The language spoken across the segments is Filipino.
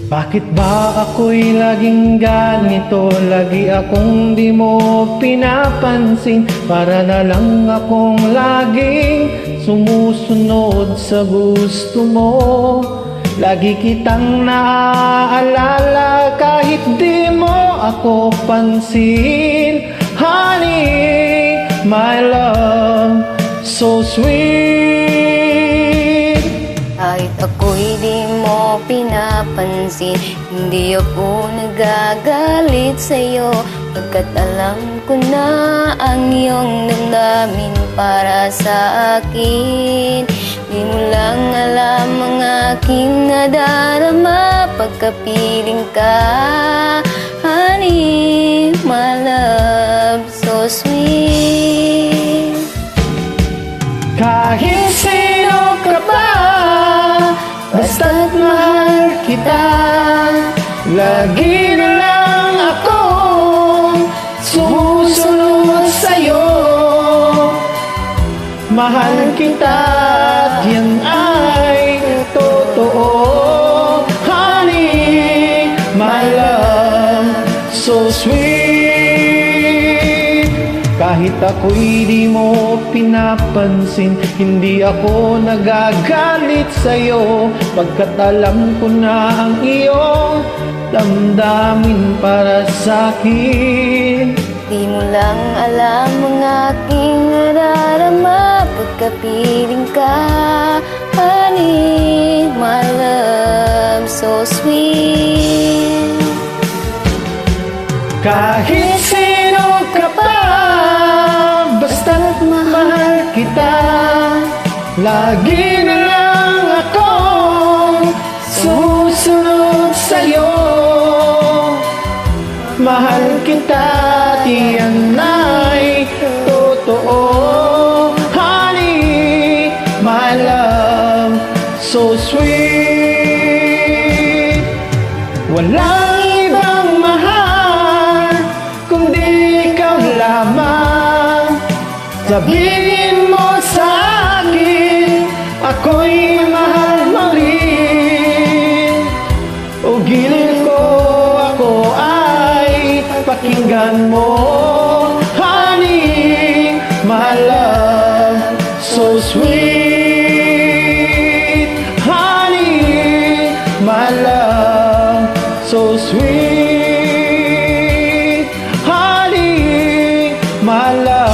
Bakit ba ako'y laging ganito? Lagi akong di mo pinapansin. Para na lang akong laging sumusunod sa gusto mo. Lagi kitang naaalala kahit di mo ako pansin. Honey, my love, so sweet. Kahit ako'y di mo pinapansin, hindi ako nagagalit sa'yo, pagkat alam ko na ang iyong damdamin para sa akin. Di mo lang alam ang aking nadarama pagkapiling ka. Honey, my love, so sweet. Kahit sino ka pa, basta't mahal kita. Lagi na lang akong sumusunod sa'yo. Mahal kita at yan ay totoo. Honey, my love, so sweet. Kahit ako'y di mo pinapansin, hindi ako nagagalit sa'yo, pagkat alam ko na ang iyong damdamin para sa'kin. Di mo lang alam ang aking nadarama pagkapiling ka. Honey, my love, so sweet. Kahit sino ka pa, basta't mahal kita. Lagi na lang akong susunod sa'yo. Mahal kita, tiyan ay totoo. Honey, my love, so sweet. Walang ibang mahal kundi ikaw lamang. Sabihin mo sa akin, ako'y mahal mo rin. O gilid ko, ako ay pakinggan mo. Honey, my love, so sweet. Honey, my love, so sweet. Honey, my love,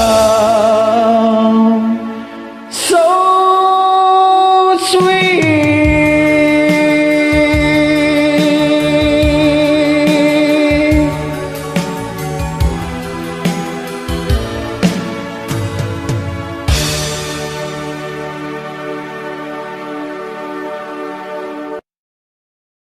so sweet.